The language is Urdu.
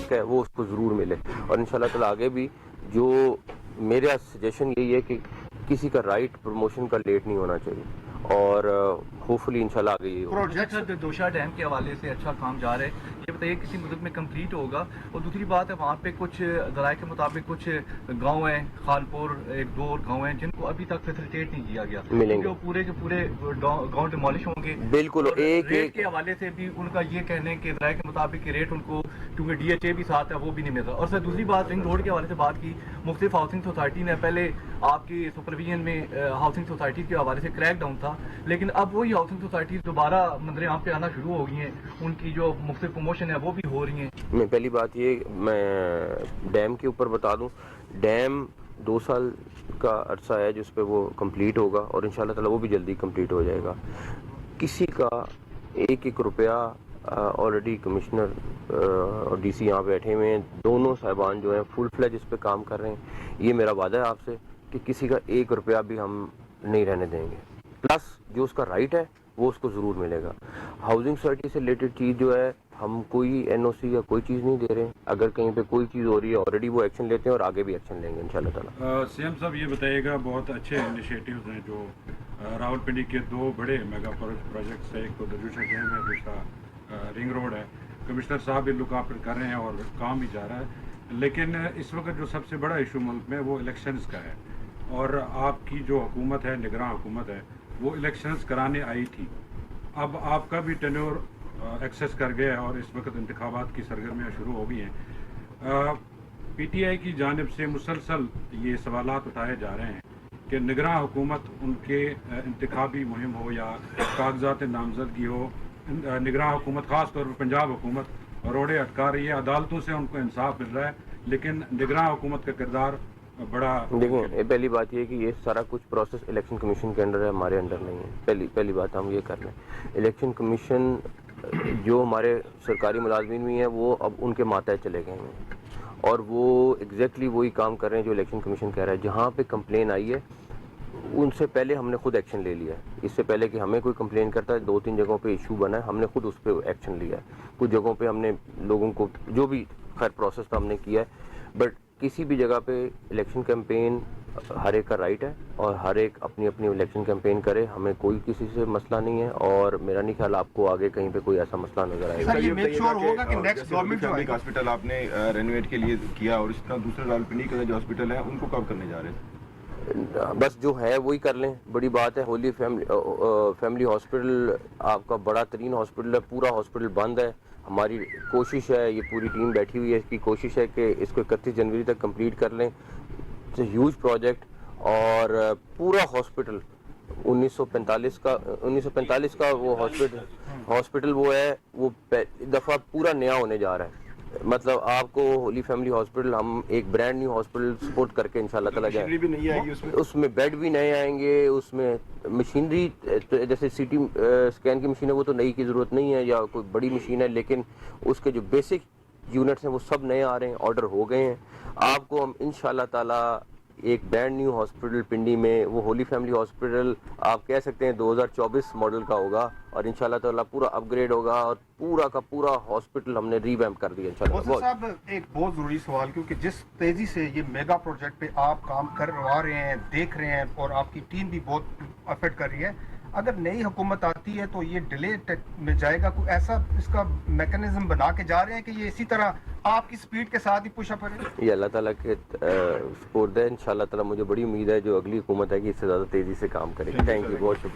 حق ہے وہ اس کو ضرور ملے. اور انشاءاللہ تعالی آگے بھی جو میرا سجیشن یہی ہے کہ کسی کا رائٹ پروموشن کا لیٹ نہیں ہونا چاہیے, اور ہوپ فلی انشاءاللہ آگے یہ پروجیکٹ دوشا ڈیم کے حوالے سے اچھا کام جا رہا ہے, یہ بتائیے کسی مدت میں کمپلیٹ ہوگا؟ اور دوسری بات ہے وہاں پہ کچھ ذرائع کے مطابق کچھ گاؤں ہیں, خالپور ایک دو اور گاؤں ہیں جن کو ابھی تک فیسیلیٹیٹ نہیں کیا گیا, ملیں گے وہ پورے کے پورے گاؤں ڈیمالش ہوں گے. بالکل. ایک ریٹ کے حوالے سے بھی ان کا یہ کہنا ہے کہ ذرائع کے مطابق ریٹ ان کو کیونکہ ڈی ایچ اے بھی ساتھ ہے وہ بھی نہیں مل رہا. اور سر دوسری بات رنگ روڈ کے حوالے سے بات کی, مختلف ہاؤسنگ سوسائٹی نے پہلے آپ کی سپرویژن میں ہاؤسنگ سوسائٹی کے حوالے سے کریک ڈاؤن تھا, لیکن اب وہی ہاؤسنگ سوسائٹی دوبارہ منظر عام پہ آنا شروع ہو گئی ہیں, ان کی جو مختلف پروموشن ہے وہ بھی ہو رہی ہیں. میں پہلی بات یہ میں ڈیم کے اوپر بتا دوں, ڈیم 2 سال کا عرصہ ہے جس پہ وہ کمپلیٹ ہوگا, اور انشاءاللہ تعالی وہ بھی جلدی کمپلیٹ ہو جائے گا. کسی کا 1 روپیہ آلریڈی کمشنر اور ڈی سی یہاں بیٹھے ہوئے ہیں, دونوں صاحبان جو ہیں فل فلیج اس پہ کام کر رہے ہیں. یہ میرا وعدہ ہے آپ سے کہ کسی کا 1 روپیہ بھی ہم نہیں رہنے دیں گے, پلس جو اس کا رائٹ ہے وہ اس کو ضرور ملے گا. ہاؤسنگ سوسائٹی سے ریلیٹڈ چیز جو ہے ہم کوئی این او سی یا کوئی چیز نہیں دے رہے ہیں, اگر کہیں پہ کوئی چیز ہو رہی ہے آلریڈی وہ ایکشن لیتے ہیں اور آگے بھی ایکشن لیں گے انشاءاللہ تعالی. سی ایم صاحب یہ بتائیے گا, بہت اچھے انیشیٹیوز ہیں جو راولپنڈی کے 2 بڑے میگا پروجیکٹس ہیں, ایک تو درجوشا ڈیم ہے, دوسرا رنگ روڈ ہے. کمشنر صاحب بھی لک آفٹر کر رہے ہیں اور کام بھی جا رہا ہے, لیکن اس وقت جو سب سے بڑا ایشو ملک میں وہ الیکشنز کا ہے, اور آپ کی جو حکومت ہے, نگراں حکومت ہے, وہ الیکشنز کرانے آئی تھی. اب آپ کا بھی ٹینیور ایکسیس کر گیا ہے اور اس وقت انتخابات کی سرگرمیاں شروع ہو گئی ہیں. پی ٹی آئی کی جانب سے مسلسل یہ سوالات اٹھائے جا رہے ہیں کہ نگراں حکومت ان کے انتخابی مہم ہو یا کاغذات نامزدگی ہو, نگراں حکومت خاص طور پر پنجاب حکومت روڑے اٹکا رہی ہے. عدالتوں سے ان کو انصاف مل رہا ہے, لیکن نگراں حکومت کا کردار بڑا. دیکھیں پہلی بات یہ ہے کہ یہ سارا کچھ پروسیس الیکشن کمیشن کے انڈر ہے, ہمارے انڈر نہیں ہے. پہلی بات ہم یہ کر لیں, الیکشن کمیشن جو ہمارے سرکاری ملازمین بھی ہیں وہ اب ان کے ماتحت چلے گئے ہیں, اور وہ ایگزیکٹلی وہی کام کر رہے ہیں جو الیکشن کمیشن کہہ رہا ہے. جہاں پہ کمپلین آئی ہے ان سے پہلے ہم نے خود ایکشن لے لیا ہے. اس سے پہلے کہ ہمیں کوئی کمپلین کرتا ہے 2-3 جگہوں پہ ایشو بنا ہے, ہم نے خود اس پہ ایکشن لیا ہے. کچھ جگہوں پہ ہم نے لوگوں کو جو بھی خیر پروسیس تھا ہم نے کیا ہے, بٹ کسی بھی جگہ پہ الیکشن کیمپین ہر ایک کا رائٹ ہے, اور ہر ایک اپنی اپنی الیکشن کیمپین کرے, ہمیں کوئی کسی سے مسئلہ نہیں ہے, اور میرا نہیں خیال آپ کو آگے کہیں پہ کوئی ایسا مسئلہ نظر آئے گا. یہ میک شور ہوگا کہ نیکسٹ گورنمنٹ جو ہاسپٹل آپ نے رینویٹ کے لیے کیا, اور اس طرح دوسرے راولپنڈی کے جو ہاسپٹل ہیں ان کو کب کرنے جا رہے ہیں؟ بس جو ہے وہی کر لیں. بڑی بات ہے, ہولی فیملی ہاسپٹل آپ کا بڑا ترین ہاسپٹل ہے, پورا ہاسپٹل بند ہے. ہماری کوشش ہے, یہ پوری ٹیم بیٹھی ہوئی ہے, اس کی کوشش ہے کہ اس کو 31 جنوری تک کمپلیٹ کر لیں. اٹس اے ہیوج پروجیکٹ, اور پورا ہاسپٹل 1945 کا وہ ہاسپٹل وہ ہے, وہ دفعہ پورا نیا ہونے جا رہا ہے. مطلب آپ کو ہولی فیملی ہاسپٹل ہم ایک برانڈ نیو ہاسپٹل سپورٹ کر کے انشاءاللہ تعالی جائے. اس میں بیڈ بھی نئے آئیں گے, اس میں مشینری جیسے سی ٹی اسکین کی مشین ہے وہ تو نئی کی ضرورت نہیں ہے, یا کوئی بڑی مشین ہے, لیکن اس کے جو بیسک یونٹس ہیں وہ سب نئے آ رہے ہیں, آرڈر ہو گئے ہیں. آپ کو ہم انشاءاللہ تعالی ایک برانڈ نیو ہاسپٹل پنڈی میں, وہ ہولی فیملی ہاسپٹل آپ کہہ سکتے ہیں 2024 ماڈل کا ہوگا, اور انشاءاللہ تعالی پورا اپ گریڈ ہوگا, اور پورا کا پورا ہاسپٹل ہم نے ریویمپ کر دیا انشاءاللہ. صاحب ایک بہت ضروری سوال, کیونکہ جس تیزی سے یہ میگا پروجیکٹ پہ آپ کام کروا رہے ہیں, دیکھ رہے ہیں, اور آپ کی ٹیم بھی بہت ایفرٹ کر رہی ہے, اگر نئی حکومت آتی ہے تو یہ ڈیلے میں جائے گا؟ کوئی ایسا اس کا میکانزم بنا کے جا رہے ہیں کہ یہ اسی طرح آپ کی سپیڈ کے ساتھ ہی پش اپ کرے؟ یہ اللہ تعالیٰ کے سپورٹ ہے انشاءاللہ تعالیٰ. مجھے بڑی امید ہے جو اگلی حکومت ہے کہ اس سے زیادہ تیزی سے کام کرے گی. تھینک یو, بہت شکریہ.